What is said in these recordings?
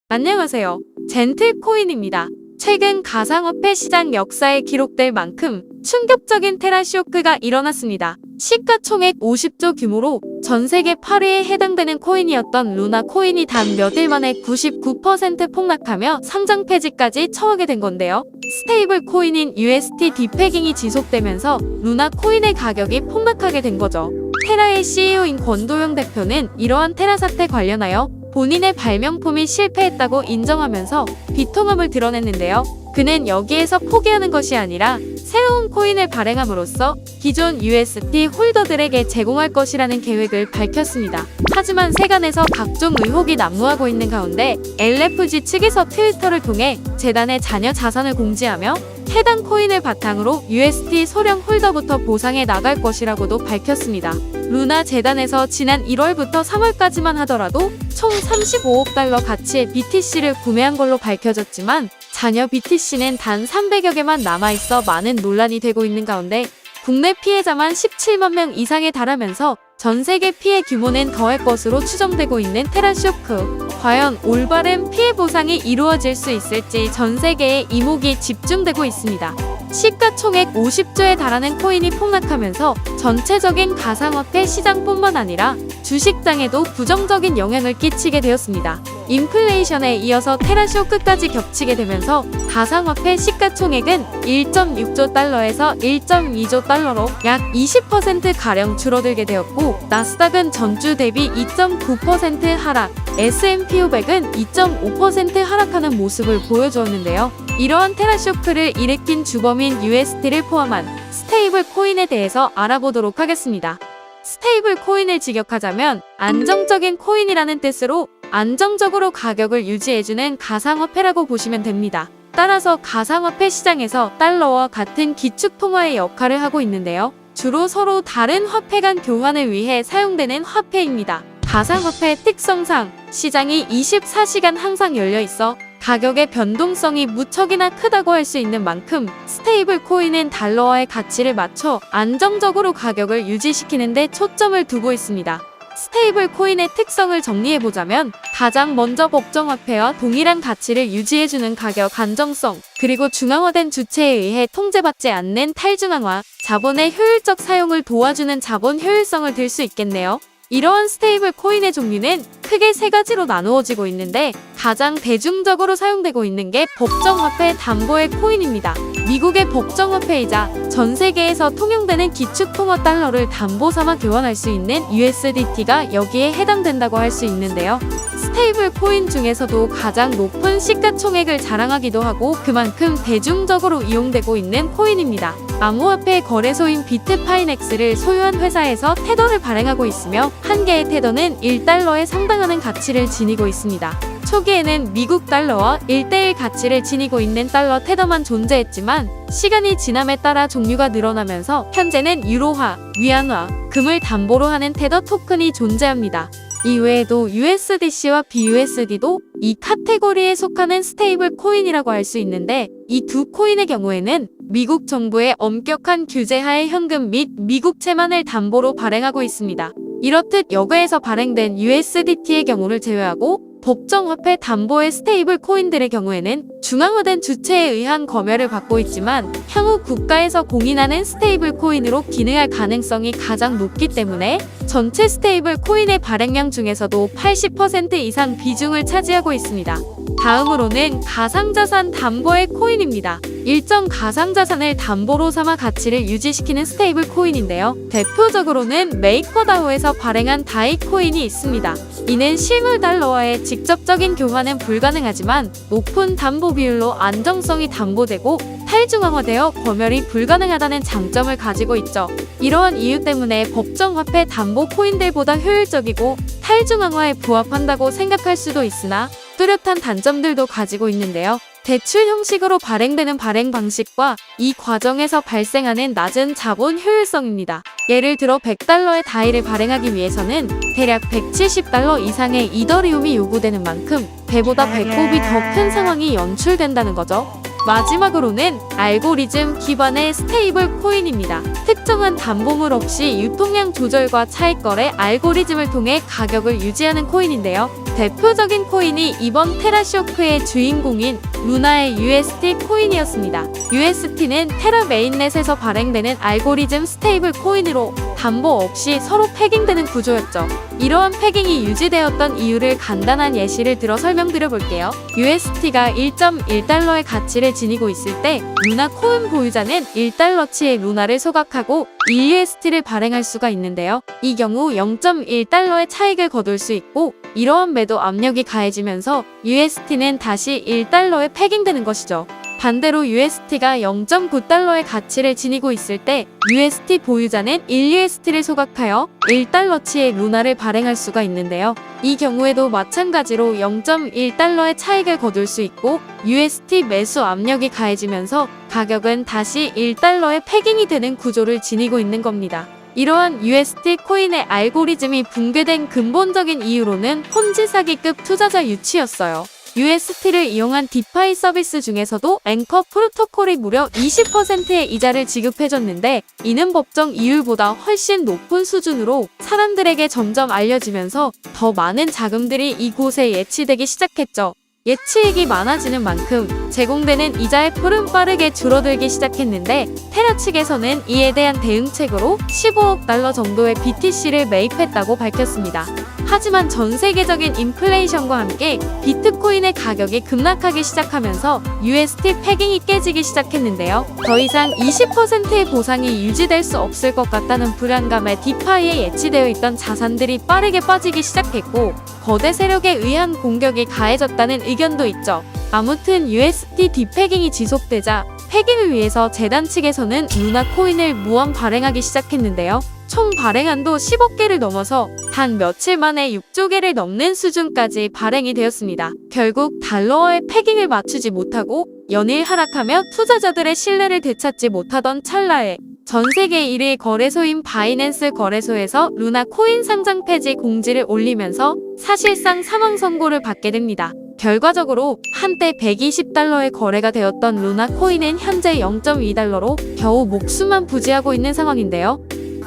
안녕하세요. 젠틀코인입니다. 최근 가상화폐 시장 역사에 기록될 만큼 충격적인 테라 쇼크가 일어났습니다. 시가총액 50조 규모로 전 세계 8위에 해당되는 코인이었던 루나 코인이 단 몇 일 만에 99% 폭락하며 상장 폐지까지 처하게 된 건데요. 스테이블 코인인 UST 디패깅이 지속되면서 루나 코인의 가격이 폭락하게 된 거죠. 테라의 CEO인 권도영 대표는 이러한 테라 사태 관련하여 본인의 발명품이 실패했다고 인정하면서 비통함을 드러냈는데요. 그는 여기에서 포기하는 것이 아니라 새로운 코인을 발행함으로써 기존 UST 홀더들에게 제공할 것이라는 계획을 밝혔습니다. 하지만 세간에서 각종 의혹이 난무하고 있는 가운데 LFG 측에서 트위터를 통해 재단의 잔여 자산을 공지하며 해당 코인을 바탕으로 UST 소량 홀더부터 보상해 나갈 것이라고도 밝혔습니다. 루나 재단에서 지난 1월부터 3월까지만 하더라도 총 35억 달러 가치의 BTC를 구매한 걸로 밝혀졌지만 잔여 BTC는 단 300여 개만 남아있어 많은 논란이 되고 있는 가운데 국내 피해자만 17만 명 이상에 달하면서 전 세계 피해 규모는 더할 것으로 추정되고 있는 테라 쇼크. 과연 올바른 피해 보상이 이루어질 수 있을지 전 세계에 이목이 집중되고 있습니다. 시가총액 50조에 달하는 코인이 폭락하면서 전체적인 가상화폐 시장뿐만 아니라 주식장에도 부정적인 영향을 끼치게 되었습니다. 인플레이션에 이어서 테라 쇼크까지 겹치게 되면서 가상화폐 시가총액은 1.6조 달러에서 1.2조 달러로 약 20%가량 줄어들게 되었고 나스닥은 전주 대비 2.9% 하락, S&P 500은 2.5% 하락하는 모습을 보여주었는데요. 이러한 테라 쇼크를 일으킨 주범인 UST를 포함한 스테이블 코인에 대해서 알아보도록 하겠습니다. 스테이블 코인을 직역하자면 안정적인 코인이라는 뜻으로 안정적으로 가격을 유지해주는 가상화폐라고 보시면 됩니다. 따라서 가상화폐 시장에서 달러와 같은 기축통화의 역할을 하고 있는데요. 주로 서로 다른 화폐 간 교환을 위해 사용되는 화폐입니다. 가상화폐의 특성상 시장이 24시간 항상 열려 있어 가격의 변동성이 무척이나 크다고 할 수 있는 만큼 스테이블 코인은 달러와의 가치를 맞춰 안정적으로 가격을 유지시키는 데 초점을 두고 있습니다. 스테이블 코인의 특성을 정리해보자면 가장 먼저 법정화폐와 동일한 가치를 유지해주는 가격 안정성, 그리고 중앙화된 주체에 의해 통제받지 않는 탈중앙화, 자본의 효율적 사용을 도와주는 자본 효율성을 들 수 있겠네요. 이러한 스테이블 코인의 종류는 크게 세 가지로 나누어지고 있는데 가장 대중적으로 사용되고 있는 게 법정화폐 담보의 코인입니다. 미국의 법정화폐이자 전 세계에서 통용되는 기축통화 달러를 담보 삼아 교환할 수 있는 USDT가 여기에 해당된다고 할 수 있는데요. 스테이블 코인 중에서도 가장 높은 시가총액을 자랑하기도 하고 그만큼 대중적으로 이용되고 있는 코인입니다. 암호화폐 거래소인 비트파이넥스를 소유한 회사에서 테더를 발행하고 있으며 한 개의 테더는 1달러에 상당하는 가치를 지니고 있습니다. 초기에는 미국 달러와 1대1 가치를 지니고 있는 달러 테더만 존재했지만 시간이 지남에 따라 종류가 늘어나면서 현재는 유로화, 위안화, 금을 담보로 하는 테더 토큰이 존재합니다. 이외에도 USDC와 BUSD도 이 카테고리에 속하는 스테이블 코인이라고 할 수 있는데 이 두 코인의 경우에는 미국 정부의 엄격한 규제하에 현금 및 미국채만을 담보로 발행하고 있습니다. 이렇듯 여가에서 발행된 USDT의 경우를 제외하고 법정화폐 담보의 스테이블 코인들의 경우에는 중앙화된 주체에 의한 검열을 받고 있지만 향후 국가에서 공인하는 스테이블 코인으로 기능할 가능성이 가장 높기 때문에 전체 스테이블 코인의 발행량 중에서도 80% 이상 비중을 차지하고 있습니다. 다음으로는 가상자산 담보의 코인입니다. 일정 가상자산을 담보로 삼아 가치를 유지시키는 스테이블 코인인데요. 대표적으로는 메이커다오에서 발행한 다이 코인이 있습니다. 이는 실물 달러와의 직접적인 교환은 불가능하지만 높은 담보 비율로 안정성이 담보되고 탈중앙화되어 검열이 불가능하다는 장점을 가지고 있죠. 이러한 이유 때문에 법정화폐 담보 코인들보다 효율적이고 탈중앙화에 부합한다고 생각할 수도 있으나 뚜렷한 단점들도 가지고 있는데요. 대출 형식으로 발행되는 발행 방식과 이 과정에서 발생하는 낮은 자본 효율성입니다. 예를 들어 100달러의 다이를 발행하기 위해서는 대략 170달러 이상의 이더리움이 요구되는 만큼 배보다 배꼽이 더 큰 상황이 연출된다는 거죠. 마지막으로는 알고리즘 기반의 스테이블 코인입니다. 특정한 담보물 없이 유통량 조절과 차익거래 알고리즘을 통해 가격을 유지하는 코인인데요. 대표적인 코인이 이번 테라쇼크의 주인공인 루나의 UST 코인이었습니다. UST는 테라 메인넷에서 발행되는 알고리즘 스테이블 코인으로 담보 없이 서로 패깅되는 구조였죠. 이러한 패깅이 유지되었던 이유를 간단한 예시를 들어 설명드려 볼게요. UST가 1.1달러의 가치를 지니고 있을 때 루나 코인 보유자는 1달러치의 루나를 소각하고 1UST를 발행할 수가 있는데요. 이 경우 0.1달러의 차익을 거둘 수 있고 이러한 매도 압력이 가해지면서 UST는 다시 1달러에 패깅되는 것이죠. 반대로 UST가 0.9달러의 가치를 지니고 있을 때 UST 보유자는 1UST를 소각하여 1달러치의 루나를 발행할 수가 있는데요. 이 경우에도 마찬가지로 0.1달러의 차익을 거둘 수 있고 UST 매수 압력이 가해지면서 가격은 다시 1달러에 패깅이 되는 구조를 지니고 있는 겁니다. 이러한 UST 코인의 알고리즘이 붕괴된 근본적인 이유로는 폰지 사기급 투자자 유치였어요. UST를 이용한 디파이 서비스 중에서도 앵커 프로토콜이 무려 20%의 이자를 지급해줬는데 이는 법정 이율보다 훨씬 높은 수준으로 사람들에게 점점 알려지면서 더 많은 자금들이 이곳에 예치되기 시작했죠. 예치액이 많아지는 만큼 제공되는 이자의 풀은 빠르게 줄어들기 시작했는데 테라 측에서는 이에 대한 대응책으로 15억 달러 정도의 BTC를 매입했다고 밝혔습니다. 하지만 전 세계적인 인플레이션과 함께 비트코인의 가격이 급락하기 시작하면서 UST 패깅이 깨지기 시작했는데요. 더 이상 20%의 보상이 유지될 수 없을 것 같다는 불안감에 디파이에 예치되어 있던 자산들이 빠르게 빠지기 시작했고 거대 세력에 의한 공격이 가해졌다는 의견도 있죠. 아무튼 UST 디패깅이 지속되자 패깅을 위해서 재단 측에서는 루나 코인을 무한 발행하기 시작했는데요. 총 발행한도 10억 개를 넘어서 단 며칠 만에 6조 개를 넘는 수준까지 발행이 되었습니다. 결국 달러와의 패깅을 맞추지 못하고 연일 하락하며 투자자들의 신뢰를 되찾지 못하던 찰나에 전 세계 1위 거래소인 바이낸스 거래소에서 루나 코인 상장 폐지 공지를 올리면서 사실상 사망 선고를 받게 됩니다. 결과적으로 한때 120달러에 거래가 되었던 루나 코인은 현재 0.2달러로 겨우 목숨만 부지하고 있는 상황인데요.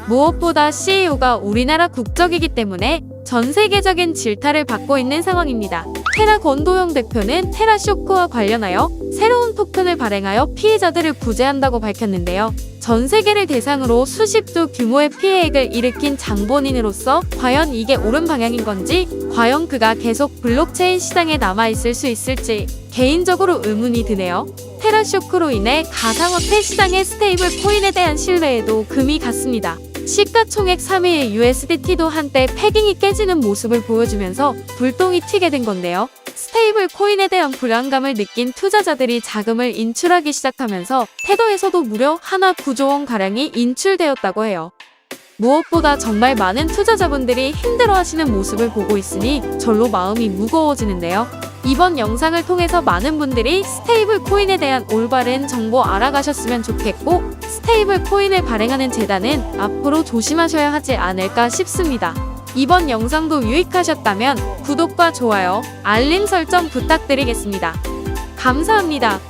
무엇보다 CEO가 우리나라 국적이기 때문에 전 세계적인 질타를 받고 있는 상황입니다. 테라 권도영 대표는 테라쇼크와 관련하여 새로운 토큰을 발행하여 피해자들을 구제한다고 밝혔는데요. 전 세계를 대상으로 수십조 규모의 피해액을 일으킨 장본인으로서 과연 이게 옳은 방향인 건지, 과연 그가 계속 블록체인 시장에 남아있을 수 있을지 개인적으로 의문이 드네요. 테라쇼크로 인해 가상화폐 시장의 스테이블 코인에 대한 신뢰에도 금이 갔습니다. 시가총액 3위의 USDT도 한때 패깅이 깨지는 모습을 보여주면서 불똥이 튀게 된 건데요. 스테이블 코인에 대한 불안감을 느낀 투자자들이 자금을 인출하기 시작하면서 테더에서도 무려 하나 9조 원 가량이 인출되었다고 해요. 무엇보다 정말 많은 투자자분들이 힘들어하시는 모습을 보고 있으니 절로 마음이 무거워지는데요. 이번 영상을 통해서 많은 분들이 스테이블 코인에 대한 올바른 정보 알아가셨으면 좋겠고, 스테이블 코인을 발행하는 재단은 앞으로 조심하셔야 하지 않을까 싶습니다. 이번 영상도 유익하셨다면 구독과 좋아요, 알림 설정 부탁드리겠습니다. 감사합니다.